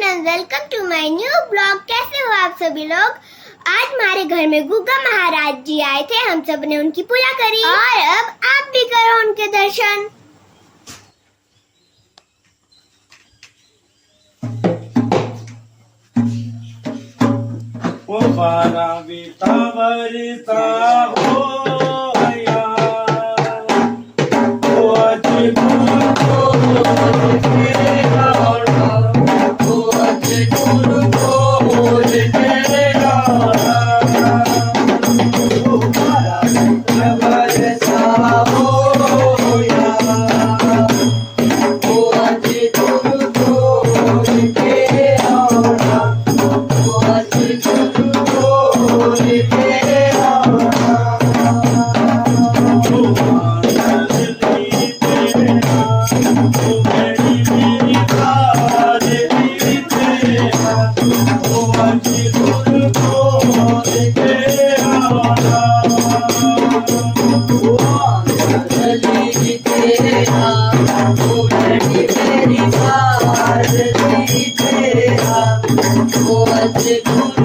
And welcome to my new blog. कैसे हो आप सभी लोग? आज हमारे घर में गुग्गा महाराज जी आए थे, हम सब ने उनकी पूजा करी और अब आप भी करो उनके दर्शन। ओ बारा बीता बरसा हो गया, ओ अजी को Oh,